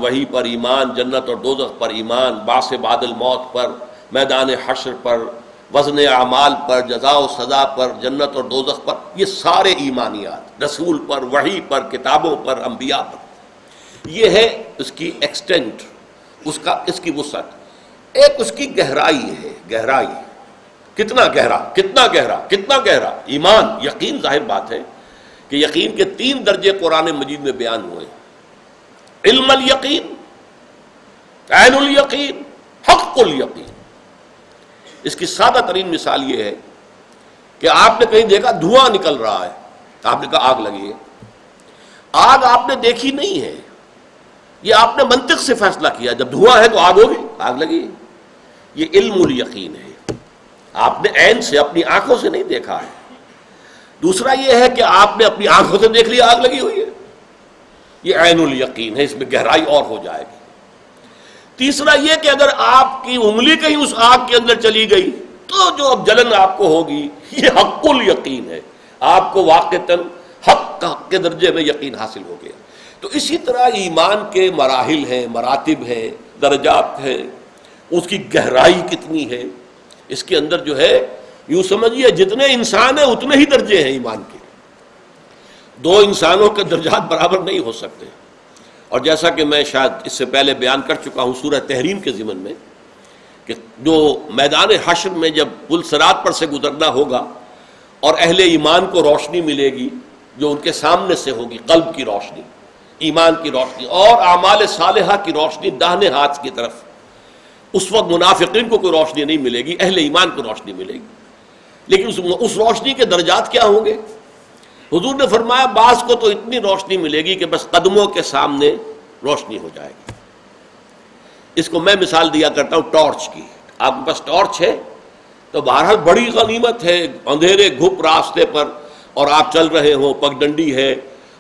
وحی پر ایمان، جنت اور دوزخ پر ایمان، بعث بعد الموت پر، میدان حشر پر، وزن اعمال پر، جزا و سزا پر، جنت اور دوزخ پر، یہ سارے ایمانیات، رسول پر، وحی پر، کتابوں پر، انبیاء پر، یہ ہے اس کی ایکسٹینٹ، اس کی وسعت۔ ایک اس کی گہرائی ہے، گہرائی کتنا گہرا، کتنا گہرا، کتنا گہرا ایمان، یقین۔ ظاہر بات ہے کہ یقین کے 3 درجے قرآن مجید میں بیان ہوئے: علم الیقین، عین الیقین، حق الیقین۔ اس کی سادہ ترین مثال یہ ہے کہ آپ نے کہیں دیکھا دھواں نکل رہا ہے، آپ نے کہا آگ لگی ہے۔ آگ آپ نے دیکھی نہیں ہے، یہ آپ نے منطق سے فیصلہ کیا، جب دھواں ہے تو آگ ہوگی، آگ لگی۔ یہ علم الیقین ہے، آپ نے عین سے، اپنی آنکھوں سے نہیں دیکھا ہے۔ دوسرا یہ ہے کہ آپ نے اپنی آنکھوں سے دیکھ لیا آگ لگی ہوئی ہے، یہ عین الیقین ہے، اس میں گہرائی اور ہو جائے گی۔ تیسرا یہ کہ اگر آپ کی انگلی کہیں اس آگ کے اندر چلی گئی تو جو اب جلن آپ کو ہوگی، یہ حق الیقین ہے، آپ کو واقعتاً حق کے درجے میں یقین حاصل ہو گیا۔ تو اسی طرح ایمان کے مراحل ہیں، مراتب ہیں، درجات ہیں، اس کی گہرائی کتنی ہے۔ اس کے اندر جو ہے، یوں سمجھیے جتنے انسان ہیں اتنے ہی درجے ہیں ایمان کے، 2 انسانوں کے درجات برابر نہیں ہو سکتے۔ اور جیسا کہ میں شاید اس سے پہلے بیان کر چکا ہوں سورہ تحریم کے ضمن میں، کہ جو میدان حشر میں جب پل صراط پر سے گزرنا ہوگا اور اہل ایمان کو روشنی ملے گی جو ان کے سامنے سے ہوگی، قلب کی روشنی، ایمان کی روشنی، اور اعمال صالحہ کی روشنی داہنے ہاتھ کی طرف، اس وقت منافقین کو کوئی روشنی نہیں ملے گی، اہل ایمان کو روشنی ملے گی۔ لیکن اس روشنی کے درجات کیا ہوں گے؟ حضور نے فرمایا بعض کو تو اتنی روشنی ملے گی کہ بس قدموں کے سامنے روشنی ہو جائے گی۔ اس کو میں مثال دیا کرتا ہوں ٹارچ کی۔ آپ کے پاس ٹارچ ہے تو بہرحال بڑی غنیمت ہے، اندھیرے گھپ راستے پر اور آپ چل رہے ہو، پگڈنڈی ہے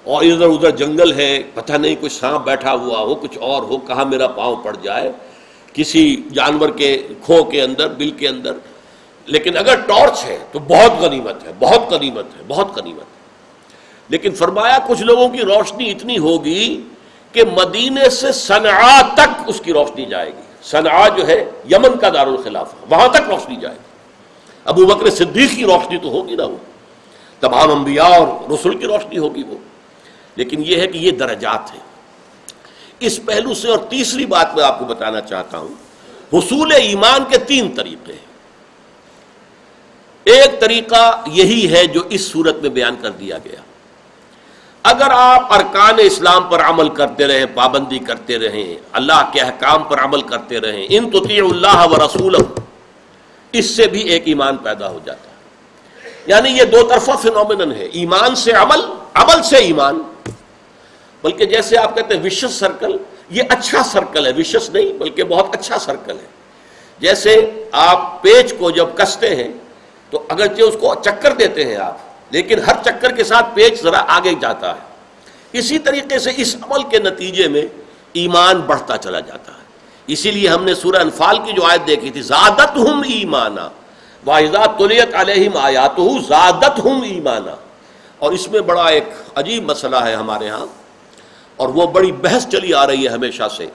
اور ادھر ادھر جنگل ہے، پتہ نہیں کچھ سانپ بیٹھا ہوا ہو، کچھ اور ہو، کہاں میرا پاؤں پڑ جائے کسی جانور کے کھو کے اندر، بل کے اندر۔ لیکن اگر ٹارچ ہے تو بہت غنیمت ہے، بہت غنیمت ہے، بہت غنیمت ہے۔ لیکن فرمایا کچھ لوگوں کی روشنی اتنی ہوگی کہ مدینے سے صنعاء تک اس کی روشنی جائے گی۔ صنعاء جو ہے یمن کا دارالخلافہ، وہاں تک روشنی جائے گی۔ ابو بکر صدیق کی روشنی تو ہوگی نا، وہ تمام انبیاء اور رسول کی روشنی ہوگی وہ۔ لیکن یہ ہے کہ یہ درجات ہیں اس پہلو سے۔ اور تیسری بات میں آپ کو بتانا چاہتا ہوں، حصول ایمان کے 3 طریقے ہیں۔ ایک طریقہ یہی ہے جو اس صورت میں بیان کر دیا گیا۔ اگر آپ ارکان اسلام پر عمل کرتے رہیں، پابندی کرتے رہیں، اللہ کے احکام پر عمل کرتے رہیں، ان تطیعوا اللہ ورسولہ، اس سے بھی ایک ایمان پیدا ہو جاتا ہے۔ یعنی یہ 2 طرفہ فینومینن ہے، ایمان سے عمل، عمل سے ایمان۔ بلکہ جیسے آپ کہتے ہیں وشس سرکل، یہ اچھا سرکل ہے، وشس نہیں بلکہ بہت اچھا سرکل ہے۔ جیسے آپ پیچ کو جب کستے ہیں تو اگرچہ اس کو چکر دیتے ہیں آپ، لیکن ہر چکر کے ساتھ پیچ ذرا آگے جاتا ہے۔ اسی طریقے سے اس عمل کے نتیجے میں ایمان بڑھتا چلا جاتا ہے۔ اسی لیے ہم نے سورہ انفال کی جو آیت دیکھی تھی، زادتہم ایمانا وَإِذَا تُلِيَتْ عَلَيْهِمْ آیَاتُهُ زادتہم ایمانا۔ اور اس میں بڑا ایک عجیب مسئلہ ہے ہمارے ہاں، اور وہ بڑی بحث چلی آ رہی ہے ہمیشہ سے۔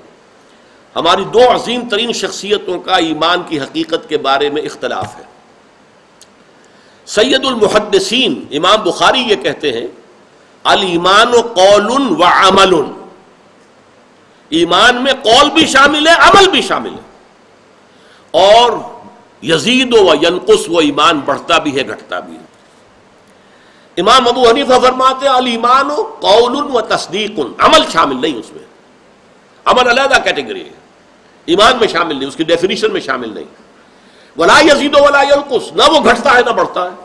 ہماری 2 عظیم ترین شخصیتوں کا ایمان کی حقیقت کے بارے میں اختلاف ہے۔ سید المحدثین امام بخاری یہ کہتے ہیں الایمان قول و عمل، ایمان میں قول بھی شامل ہے، عمل بھی شامل ہے۔ اور یزید و ینقص، وہ ایمان بڑھتا بھی ہے، گھٹتا بھی ہے۔ امام ابو حنیفہ فرماتے ہیں الایمان قول و تصدیق، عمل شامل نہیں اس میں، عمل علیحدہ کیٹیگری ہے، ایمان میں شامل نہیں، اس کی ڈیفینیشن میں شامل نہیں۔ ولا یزید ولا ینقص، نہ وہ گھٹتا ہے نہ بڑھتا ہے۔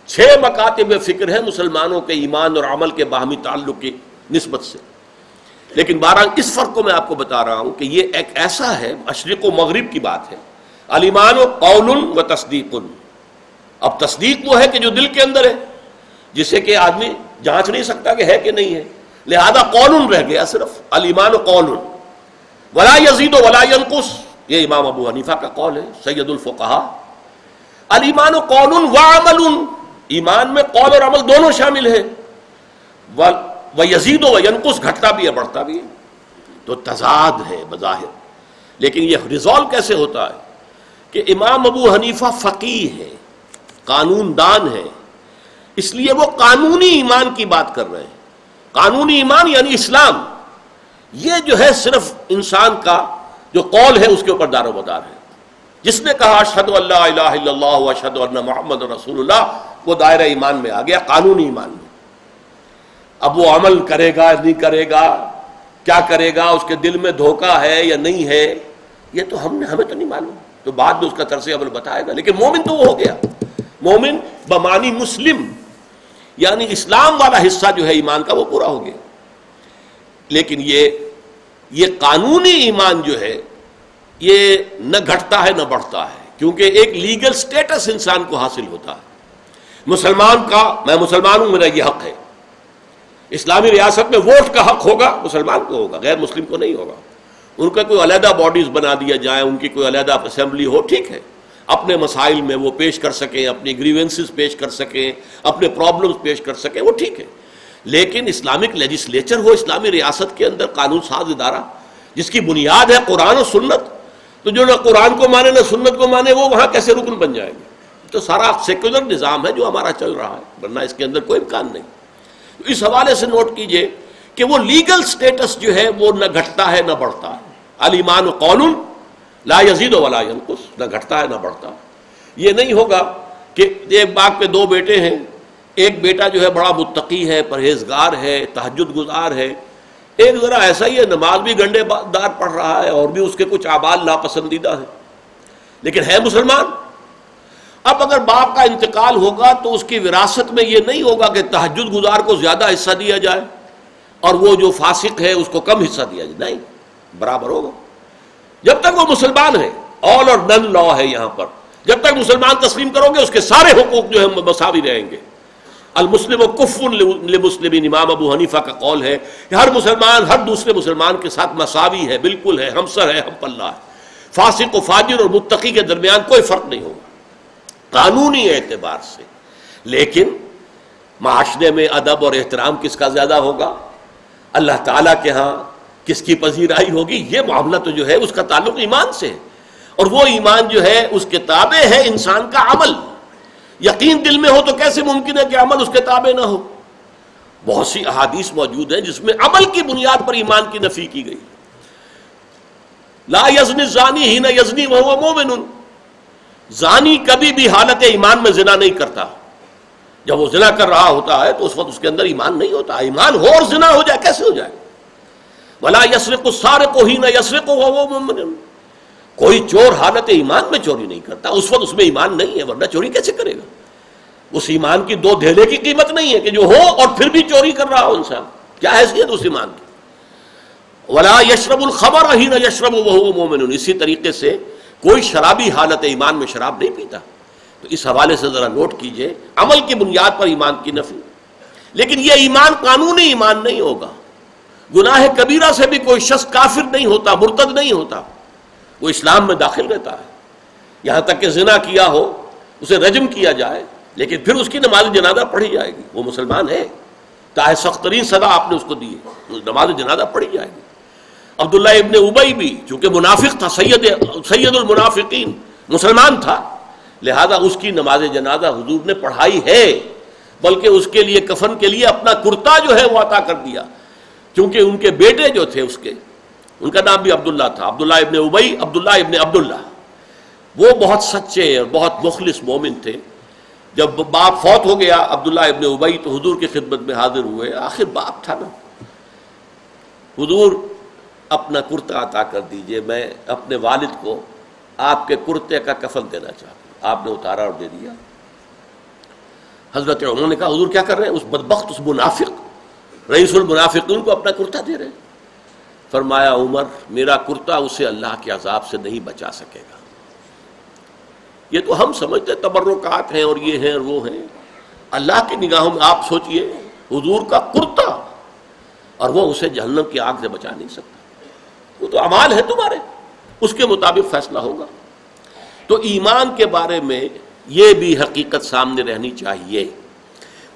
6 مکاتب فکر ہے مسلمانوں کے ایمان اور عمل کے باہمی تعلق کی نسبت سے۔ لیکن بہرحال اس فرق کو میں آپ کو بتا رہا ہوں کہ یہ ایک ایسا ہے، مشرق و مغرب کی بات ہے۔ الایمان قول و تصدیق، اب تصدیق وہ ہے کہ جو دل کے اندر ہے، جسے کہ آدمی جانچ نہیں سکتا کہ ہے کہ نہیں ہے، لہذا قول رہ گیا صرف، الایمان قول ولا یزید ولا ینقص، یہ امام ابو حنیفہ کا قول ہے، سید الفقہاء۔ الایمان قول و عمل، ایمان میں قول اور عمل دونوں شامل ہیں، وَيَزِيدُ وَيَنْقُص، گھٹتا بھی ہے بڑھتا بھی ہے۔ تو تضاد ہے بظاہر، لیکن یہ ریزالو کیسے ہوتا ہے کہ امام ابو حنیفہ فقیہ ہے، قانون دان ہے، اس لیے وہ قانونی ایمان کی بات کر رہے ہیں۔ قانونی ایمان یعنی اسلام، یہ جو ہے صرف انسان کا جو قول ہے اس کے اوپر دار و مدار ہے۔ جس نے کہا اشہد ان لا الہ الا اللہ و اشہد ان محمد رسول اللہ، وہ دائرہ ایمان میں آ گیا، قانونی ایمان میں۔ اب وہ عمل کرے گا نہیں کرے گا، کیا کرے گا، اس کے دل میں دھوکہ ہے یا نہیں ہے، یہ تو ہمیں تو نہیں معلوم، تو بعد میں اس کا طرز عمل بتائے گا۔ لیکن مومن تو وہ ہو گیا، مومن بمانی مسلم، یعنی اسلام والا حصہ جو ہے ایمان کا وہ پورا ہو گیا۔ لیکن یہ قانونی ایمان جو ہے یہ نہ گھٹتا ہے نہ بڑھتا ہے، کیونکہ ایک لیگل سٹیٹس انسان کو حاصل ہوتا ہے۔ مسلمان کا، میں مسلمان ہوں، میرا یہ حق ہے۔ اسلامی ریاست میں ووٹ کا حق ہوگا، مسلمان کو ہوگا، غیر مسلم کو نہیں ہوگا۔ ان کا کوئی علیحدہ باڈیز بنا دیا جائے، ان کی کوئی علیحدہ اسمبلی ہو، ٹھیک ہے، اپنے مسائل میں وہ پیش کر سکیں، اپنی گریونسز پیش کر سکیں، اپنے پرابلمز پیش کر سکیں، وہ ٹھیک ہے۔ لیکن اسلامک لیجسلیچر ہو اسلامی ریاست کے اندر، قانون ساز ادارہ جس کی بنیاد ہے قرآن و سنت، تو جو نہ قرآن کو مانے نہ سنت کو مانے، وہ وہاں کیسے رکن بن جائیں گے؟ تو سارا سیکولر نظام ہے جو ہمارا چل رہا ہے، ورنہ اس کے اندر کوئی امکان نہیں۔ اس حوالے سے نوٹ کیجئے کہ وہ لیگل سٹیٹس جو ہے وہ نہ گھٹتا ہے نہ بڑھتا ہے۔ الایمان قول لا یزید ولا ینقص، نہ گھٹتا ہے نہ بڑھتا۔ یہ نہیں ہوگا کہ ایک باغ پہ دو بیٹے ہیں، ایک بیٹا جو ہے بڑا متقی ہے، پرہیزگار ہے، تہجد گزار ہے، ایک ذرا ایسا ہی ہے، نماز بھی گنڈے دار پڑھ رہا ہے اور بھی اس کے کچھ اعمال ناپسندیدہ ہیں، لیکن ہے مسلمان۔ اب اگر باپ کا انتقال ہوگا تو اس کی وراثت میں یہ نہیں ہوگا کہ تہجد گزار کو زیادہ حصہ دیا جائے اور وہ جو فاسق ہے اس کو کم حصہ دیا جائے، نہیں، برابر ہوگا۔ جب تک وہ مسلمان ہے، آل اور نن لا ہے یہاں پر، جب تک مسلمان تسلیم کرو گے اس کے سارے حقوق جو ہے مساوی رہیں گے۔ المسلم کف لمسلم، امام ابو حنیفہ کا قول ہے کہ ہر مسلمان ہر دوسرے مسلمان کے ساتھ مساوی ہے، بالکل ہے، ہمسر ہے، ہم پلہ ہے۔ فاسق و فاجر اور متقی کے درمیان کوئی فرق نہیں ہوگا قانونی اعتبار سے۔ لیکن معاشرے میں ادب اور احترام کس کا زیادہ ہوگا، اللہ تعالیٰ کے ہاں کس کی پذیرائی ہوگی، یہ معاملہ تو جو ہے اس کا تعلق ایمان سے ہے، اور وہ ایمان جو ہے اس کے تابع ہے انسان کا عمل۔ یقین دل میں ہو تو کیسے ممکن ہے کہ عمل اس کے تابع نہ ہو؟ بہت سی احادیث موجود ہیں جس میں عمل کی بنیاد پر ایمان کی نفی کی گئی۔ لا یزنی الزانی حین یزنی وہو مومن، زانی کبھی بھی حالت ایمان میں زنا نہیں کرتا۔ جب وہ زنا کر رہا ہوتا ہے تو اس وقت اس کے اندر ایمان نہیں ہوتا۔ ایمان ہو اور زنا ہو جائے، کیسے ہو جائے؟ ولا یسرق السارق حین یسرق وہو مومن، کوئی چور حالت ایمان میں چوری نہیں کرتا، اس وقت اس میں ایمان نہیں ہے، ورنہ چوری کیسے کرے گا؟ اس ایمان کی دو دھیلے کی قیمت نہیں ہے کہ جو ہو اور پھر بھی چوری کر رہا ہو انسان، کیا حیثیت اس ایمان کی؟ ولا یشرب الخمر حین یشرب وہو مومن، اسی طریقے سے کوئی شرابی حالت ایمان میں شراب نہیں پیتا۔ تو اس حوالے سے ذرا نوٹ کیجئے، عمل کی بنیاد پر ایمان کی نفی۔ لیکن یہ ایمان قانونی ایمان نہیں ہوگا۔ گناہ کبیرہ سے بھی کوئی شخص کافر نہیں ہوتا، مرتد نہیں ہوتا، وہ اسلام میں داخل رہتا ہے، یہاں تک کہ زنا کیا ہو اسے رجم کیا جائے، لیکن پھر اس کی نماز جنازہ پڑھی جائے گی، وہ مسلمان ہے، چاہے سخت ترین سزا آپ نے اس کو دی ہے، نماز جنازہ پڑھی جائے گی۔ عبداللہ ابن ابی بھی چونکہ منافق تھا، سید المنافقین، مسلمان تھا، لہذا اس کی نماز جنازہ حضور نے پڑھائی ہے، بلکہ اس کے لیے کفن کے لیے اپنا کرتا جو ہے وہ عطا کر دیا، کیونکہ ان کے بیٹے جو تھے اس کے، ان کا نام بھی عبداللہ تھا، عبداللہ ابن ابی، عبداللہ ابن عبداللہ، وہ بہت سچے اور بہت مخلص مومن تھے۔ جب باپ فوت ہو گیا عبداللہ ابن ابی تو حضور کی خدمت میں حاضر ہوئے، آخر باپ تھا نا، حضور اپنا کرتا عطا کر دیجئے، میں اپنے والد کو آپ کے کرتے کا کفن دینا چاہتا ہوں۔ آپ نے اتارا اور دے دیا۔ حضرت عمر نے کہا حضور کیا کر رہے ہیں؟ اس بدبخت، اس منافق، رئیس المنافقین کو اپنا کرتا دے رہے ہیں۔ فرمایا عمر میرا کرتا اسے اللہ کے عذاب سے نہیں بچا سکے گا۔ یہ تو ہم سمجھتے تبرکات ہیں اور یہ ہیں اور وہ ہیں، اللہ کی نگاہوں میں آپ سوچئے حضور کا کرتا، اور وہ اسے جہنم کی آگ سے بچا نہیں سکتا۔ وہ تو اعمال ہے تمہارے، اس کے مطابق فیصلہ ہوگا۔ تو ایمان کے بارے میں یہ بھی حقیقت سامنے رہنی چاہیے۔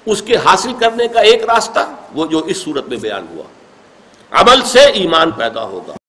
اس کے حاصل کرنے کا ایک راستہ وہ جو اس صورت میں بیان ہوا، عمل سے ایمان پیدا ہوگا۔